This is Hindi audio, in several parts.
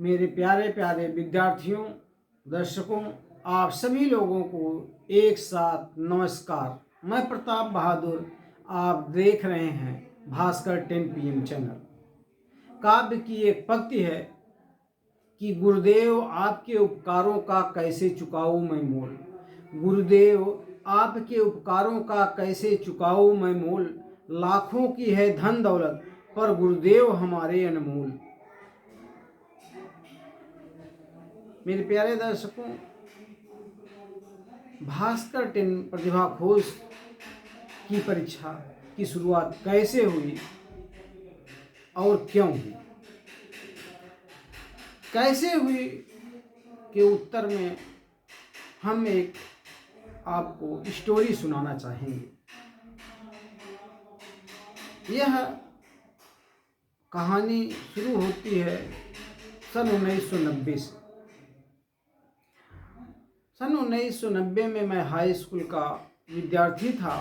मेरे प्यारे प्यारे विद्यार्थियों, दर्शकों, आप सभी लोगों को एक साथ नमस्कार। मैं प्रताप बहादुर, आप देख रहे हैं भास्कर 10 PM चैनल। काव्य की एक पंक्ति है कि गुरुदेव आपके उपकारों का कैसे चुकाऊं मैं मोल। गुरुदेव आपके उपकारों का कैसे चुकाऊं मैं मोल। लाखों की है धन दौलत पर गुरुदेव हमारे अनमोल। मेरे प्यारे दर्शकों, भास्कर 10 प्रतिभा खोज की परीक्षा की शुरुआत कैसे हुई और क्यों हुई, कैसे हुई के उत्तर में हम एक आपको स्टोरी सुनाना चाहेंगे। यह कहानी शुरू होती है सन 1990 से। सन 1990 में मैं हाई स्कूल का विद्यार्थी था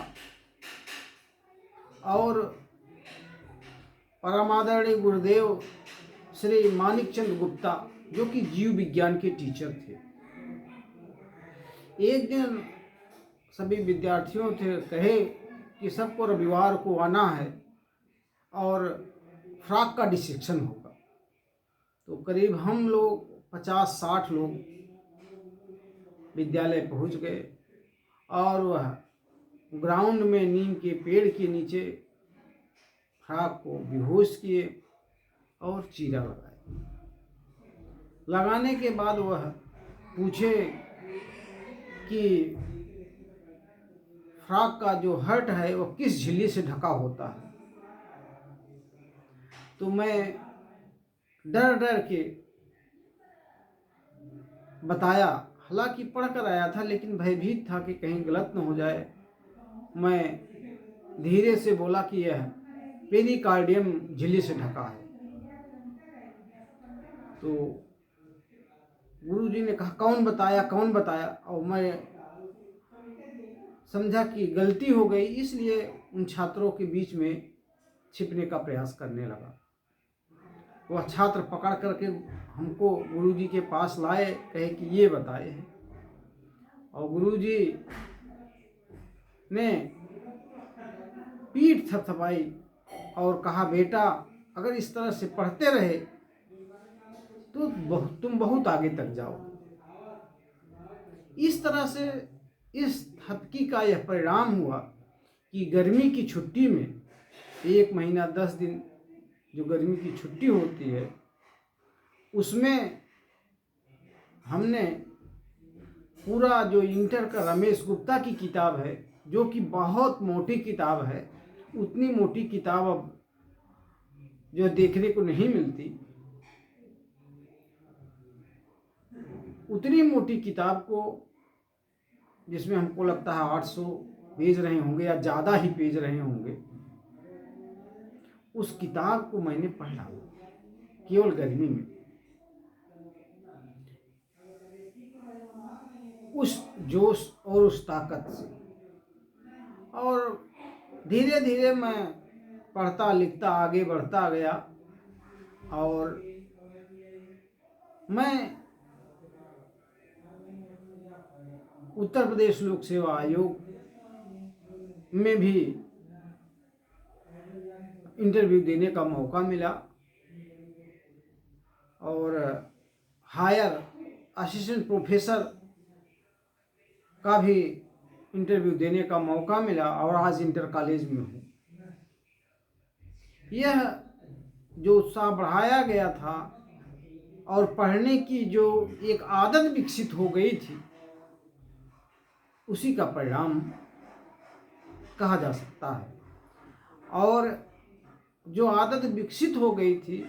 और परमादरणीय गुरुदेव श्री मानिकचंद गुप्ता, जो कि जीव विज्ञान के टीचर थे, एक दिन सभी विद्यार्थियों से कहे कि सबको रविवार को आना है और फ्रॉक का डिसेक्शन होगा। तो करीब हम लोग 50-60 लोग विद्यालय पहुंच गए और वह ग्राउंड में नीम के पेड़ के नीचे फ्रॉक को बेहोश किए और चीरा लगाए। लगाने के बाद वह पूछे कि फ्रॉक का जो हर्ट है वह किस झिल्ली से ढका होता है। तो मैं डर डर के बताया, हालांकि पढ़ कर आया था लेकिन भयभीत था कि कहीं गलत न हो जाए। मैं धीरे से बोला कि यह पेरिकार्डियम झिल्ली से ढका है। तो गुरुजी ने कहा कौन बताया कौन बताया, और मैं समझा कि गलती हो गई, इसलिए उन छात्रों के बीच में छिपने का प्रयास करने लगा। वह छात्र पकड़ करके हमको गुरुजी के पास लाए, कहे कि ये बताए हैं। और गुरुजी ने पीठ थपथपाई और कहा, बेटा अगर इस तरह से पढ़ते रहे तो तुम बहुत आगे तक जाओगे। इस तरह से इस थपकी का यह परिणाम हुआ कि गर्मी की छुट्टी में 1 महीना 10 दिन जो गर्मी की छुट्टी होती है, उसमें हमने पूरा जो इंटर का रमेश गुप्ता की किताब है, जो कि बहुत मोटी किताब है, उतनी मोटी किताब अब जो देखने को नहीं मिलती, उतनी मोटी किताब को, जिसमें हमको लगता है 800 पेज रहे होंगे या ज़्यादा ही पेज रहे होंगे, उस किताब को मैंने पढ़ा केवल गर्मी में। उस जोश और उस ताकत से, और धीरे धीरे मैं पढ़ता लिखता आगे बढ़ता गया और मैं उत्तर प्रदेश लोक सेवा आयोग में भी इंटरव्यू देने का मौका मिला और हायर असिस्टेंट प्रोफेसर का भी इंटरव्यू देने का मौका मिला और आज इंटर कॉलेज में हूँ। यह जो उत्साह बढ़ाया गया था और पढ़ने की जो एक आदत विकसित हो गई थी, उसी का परिणाम कहा जा सकता है। और जो आदत विकसित हो गई थी,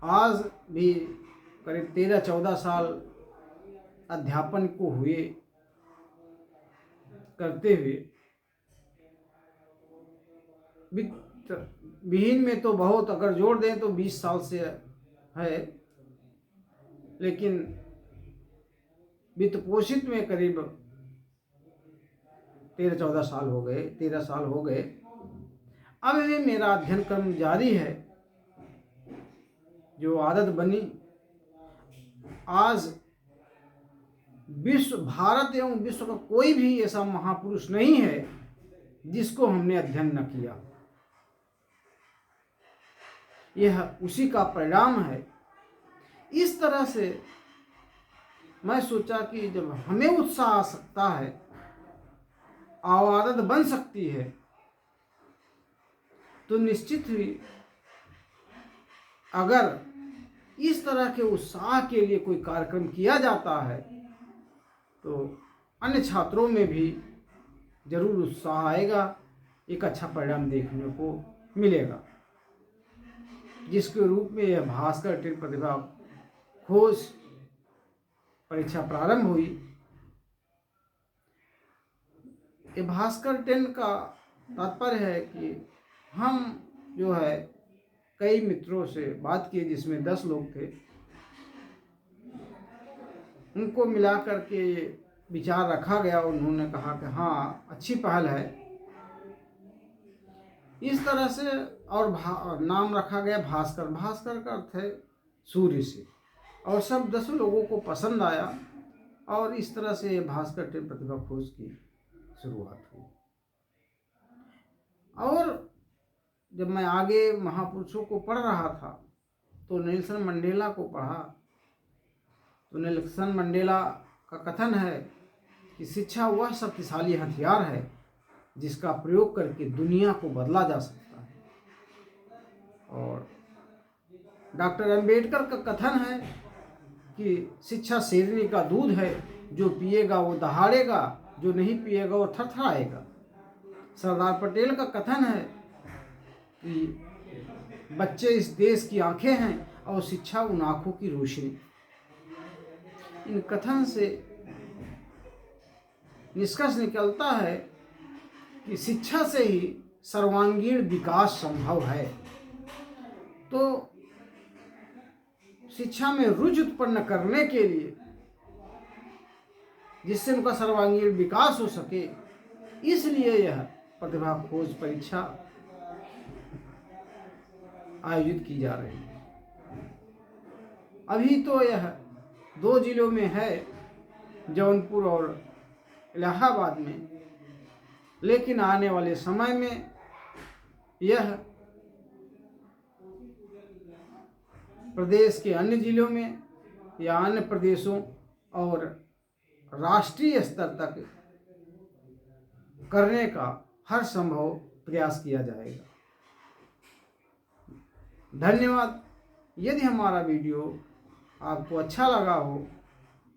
आज भी करीब 13-14 साल अध्यापन को हुए करते हुए, वित्त विहीन में तो बहुत, अगर जोड़ दें तो 20 साल से है, लेकिन वित्त पोषित में करीब 13-14 साल हो गए, 13 साल हो गए। अब भी मेरा अध्ययन क्रम जारी है। जो आदत बनी आज भारत एवं विश्व का कोई भी ऐसा महापुरुष नहीं है जिसको हमने अध्ययन न किया। यह उसी का परिणाम है। इस तरह से मैं सोचा कि जब हमें उत्साह आ सकता है और आदत बन सकती है, तो निश्चित ही अगर इस तरह के उत्साह के लिए कोई कार्यक्रम किया जाता है तो अन्य छात्रों में भी जरूर उत्साह आएगा, एक अच्छा परिणाम देखने को मिलेगा, जिसके रूप में यह भास्कर 10 प्रतिभा खोज परीक्षा प्रारंभ हुई। ये भास्कर 10 का तात्पर्य है कि हम जो है कई मित्रों से बात की, जिसमें 10 लोग थे, उनको मिला करके विचार रखा गया। उन्होंने कहा कि हाँ, अच्छी पहल है। इस तरह से और नाम रखा गया भास्कर। भास्कर का अर्थ है सूर्य से, और सब 10 लोगों को पसंद आया और इस तरह से भास्कर 10 प्रतिभा खोज की शुरुआत हुई। और जब मैं आगे महापुरुषों को पढ़ रहा था तो नेल्सन मंडेला को पढ़ा, तो नेल्सन मंडेला का कथन है कि शिक्षा वह शक्तिशाली हथियार है जिसका प्रयोग करके दुनिया को बदला जा सकता है। और डॉक्टर अंबेडकर का कथन है कि शिक्षा शेरनी का दूध है, जो पिएगा वो दहाड़ेगा, जो नहीं पिएगा वो थरथराएगा। सरदार पटेल का कथन है कि बच्चे इस देश की आंखें हैं और शिक्षा उन आंखों की रोशनी। इन कथन से निष्कर्ष निकलता है कि शिक्षा से ही सर्वांगीण विकास संभव है। तो शिक्षा में रुचि उत्पन्न करने के लिए, जिससे उनका सर्वांगीण विकास हो सके, इसलिए यह प्रतिभा खोज परीक्षा आयोजित की जा रही है। अभी तो यह 2 जिलों में है, जौनपुर और इलाहाबाद में, लेकिन आने वाले समय में यह प्रदेश के अन्य जिलों में या अन्य प्रदेशों और राष्ट्रीय स्तर तक करने का हर संभव प्रयास किया जाएगा। धन्यवाद। यदि हमारा वीडियो आपको अच्छा लगा हो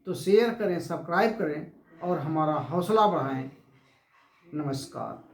तो शेयर करें, सब्सक्राइब करें और हमारा हौसला बढ़ाएं। नमस्कार।